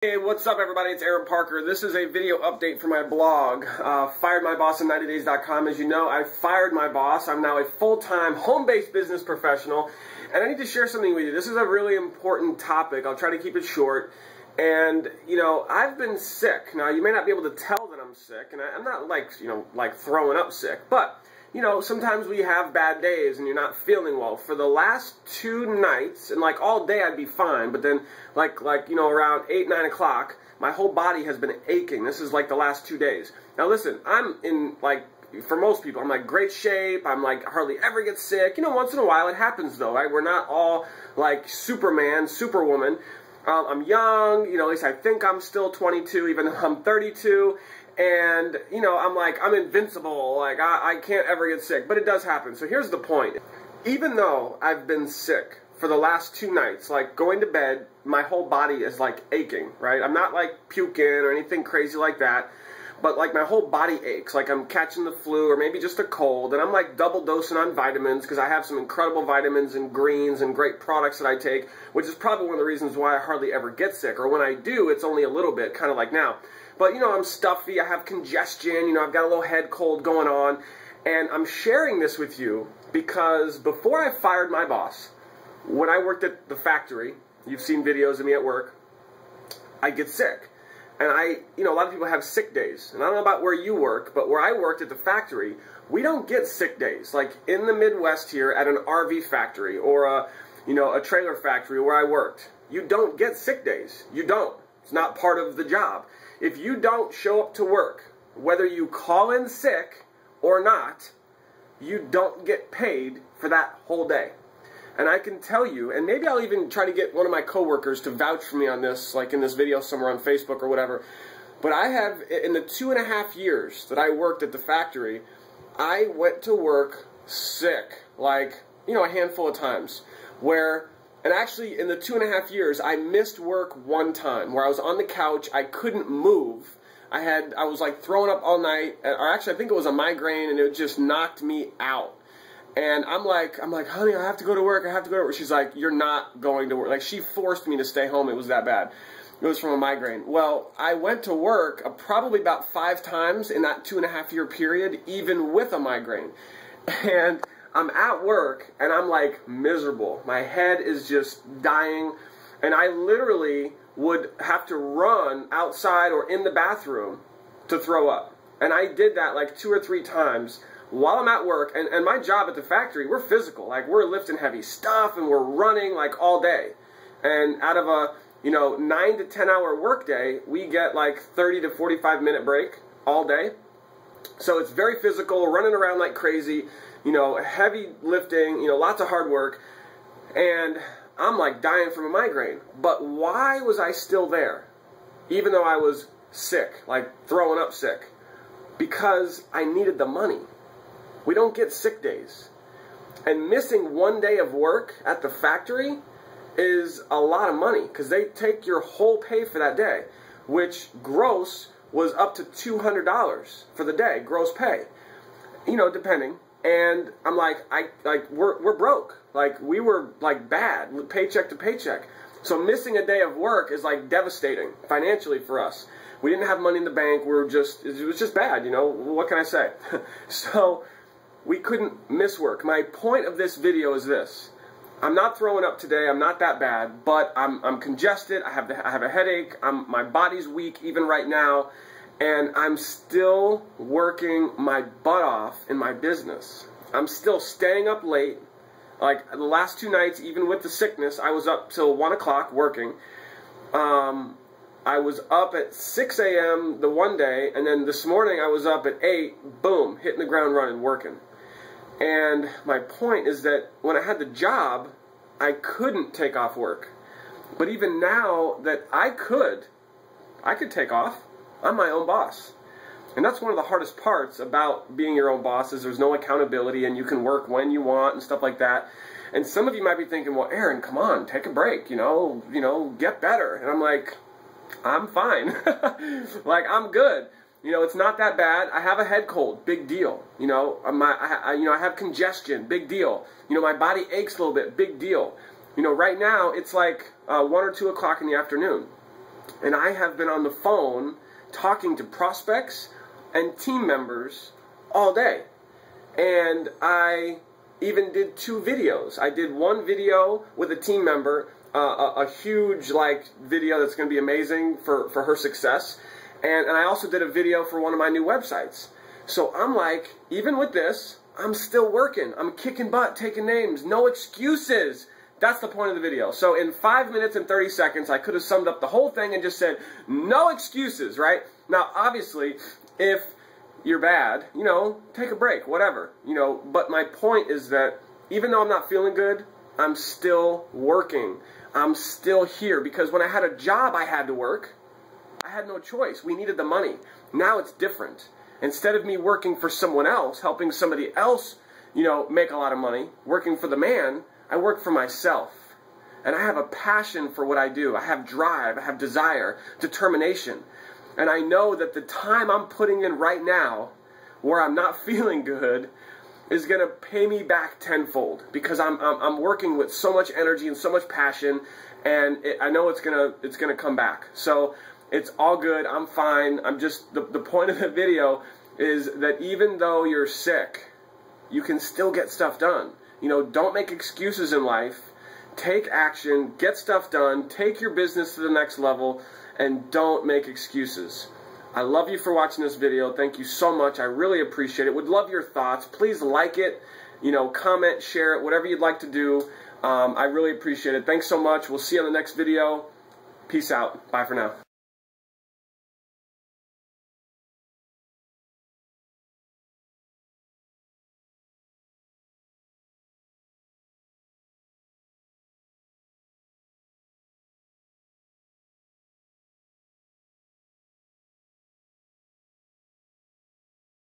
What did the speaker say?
Hey, what's up everybody? It's Aaron Parker. This is a video update for my blog, firedmyboss in90days.com. As you know, I fired my boss. I'm now a full-time home-based business professional, and I need to share something with you. This is a really important topic. I'll try to keep it short. And, you know, I've been sick. Now, you may not be able to tell that I'm sick, and I'm not like throwing up sick, but you know, sometimes we have bad days and you're not feeling well. For the last 2 nights, and like all day I'd be fine, but then you know, around 8, 9 o'clock, my whole body has been aching. This is like the last 2 days. Now listen, I'm in for most people, I'm like great shape. I'm like hardly ever get sick. You know, once in a while it happens though, right? We're not all like Superman, Superwoman. I'm young, you know, at least I think I'm still 22, even though I'm 32. And, you know, I'm invincible, like, I can't ever get sick, but it does happen. So here's the point. Even though I've been sick for the last 2 nights, like, going to bed, my whole body is, like, aching, right? I'm not, like, puking or anything crazy like that, but, like, my whole body aches, like I'm catching the flu or maybe just a cold, and I'm, like, double dosing on vitamins because I have some incredible vitamins and greens and great products that I take, which is probably one of the reasons why I hardly ever get sick, or when I do, it's only a little bit, kind of like now. But, you know, I'm stuffy, I have congestion, you know, I've got a little head cold going on, and I'm sharing this with you because before I fired my boss, when I worked at the factory, you've seen videos of me at work, I get sick. And you know, a lot of people have sick days. And I don't know about where you work, but where I worked at the factory, we don't get sick days. Like in the Midwest here at an RV factory or you know, a trailer factory where I worked, you don't get sick days. You don't. It's not part of the job. If you don't show up to work, whether you call in sick or not, you don't get paid for that whole day. And I can tell you, and maybe I'll even try to get one of my coworkers to vouch for me on this, like in this video somewhere on Facebook or whatever, but I have, in the 2.5 years that I worked at the factory, I went to work sick, like, you know, a handful of times, and actually, in the 2.5 years, I missed work 1 time, where I was on the couch, I couldn't move. I was like throwing up all night, or actually I think it was a migraine, and it just knocked me out. And I'm like, honey, I have to go to work, I have to go to work. She's like, you're not going to work. Like, she forced me to stay home, it was that bad. It was from a migraine. Well, I went to work probably about 5 times in that 2.5-year period, even with a migraine. And I'm at work, and I'm, like, miserable. My head is just dying, and I literally would have to run outside or in the bathroom to throw up. And I did that, like, 2 or 3 times while I'm at work. And my job at the factory, we're physical. Like, we're lifting heavy stuff, and we're running, like, all day. And out of a, you know, 9 to 10 hour workday, we get, like, 30 to 45-minute break all day. So it's very physical, running around like crazy, you know, heavy lifting, you know, lots of hard work, and I'm like dying from a migraine. But why was I still there, even though I was sick, like throwing up sick? Because I needed the money. We don't get sick days. And missing 1 day of work at the factory is a lot of money, because they take your whole pay for that day, which gross was up to $200 for the day, gross pay, you know, depending. And I'm like, we're broke. Like, we were like bad, paycheck to paycheck. So missing a day of work is like devastating financially for us. We didn't have money in the bank. We were just, it was just bad, you know, what can I say? So we couldn't miss work. My point of this video is this. I'm not throwing up today, I'm not that bad, but I'm congested, I have a headache, my body's weak even right now, and I'm still working my butt off in my business. I'm still staying up late. Like the last 2 nights, even with the sickness, I was up till 1 o'clock working. I was up at 6 a.m. the one day, and then this morning I was up at 8, boom, hitting the ground running, working. And my point is that when I had the job, I couldn't take off work. But even now that I could take off. I'm my own boss. And that's one of the hardest parts about being your own boss, is there's no accountability and you can work when you want and stuff like that. And some of you might be thinking, well, Aaron, come on, take a break, you know, get better. And I'm like, I'm fine. Like, I'm good. You know, it's not that bad. I have a head cold, big deal. You know, I have congestion, big deal. You know, my body aches a little bit, big deal. You know, right now it's like 1 or 2 o'clock in the afternoon. And I have been on the phone talking to prospects and team members all day. And I even did 2 videos. I did one video with a team member, a huge video that's going to be amazing for her success. And I also did a video for one of my new websites. So I'm like, even with this, I'm still working. I'm kicking butt, taking names. No excuses. That's the point of the video. So in 5 minutes and 30 seconds, I could have summed up the whole thing and just said, no excuses, right? Now, obviously, if you're bad, you know, take a break, whatever, you know. But my point is that even though I'm not feeling good, I'm still working. I'm still here because when I had a job I had to work, I had no choice. We needed the money. Now it's different. Instead of me working for someone else, helping somebody else, you know, make a lot of money, working for the man, I work for myself. And I have a passion for what I do. I have drive, I have desire, determination. And I know that the time I'm putting in right now, where I'm not feeling good, is going to pay me back tenfold. Because I'm working with so much energy and so much passion, and I know it's gonna come back. So it's all good. I'm fine. I'm just the point of the video is that even though you're sick, you can still get stuff done. You know, don't make excuses in life. Take action, get stuff done, take your business to the next level, and don't make excuses. I love you for watching this video. Thank you so much. I really appreciate it. Would love your thoughts. Please like it, you know, comment, share it, whatever you'd like to do. I really appreciate it. Thanks so much. We'll see you on the next video. Peace out. Bye for now.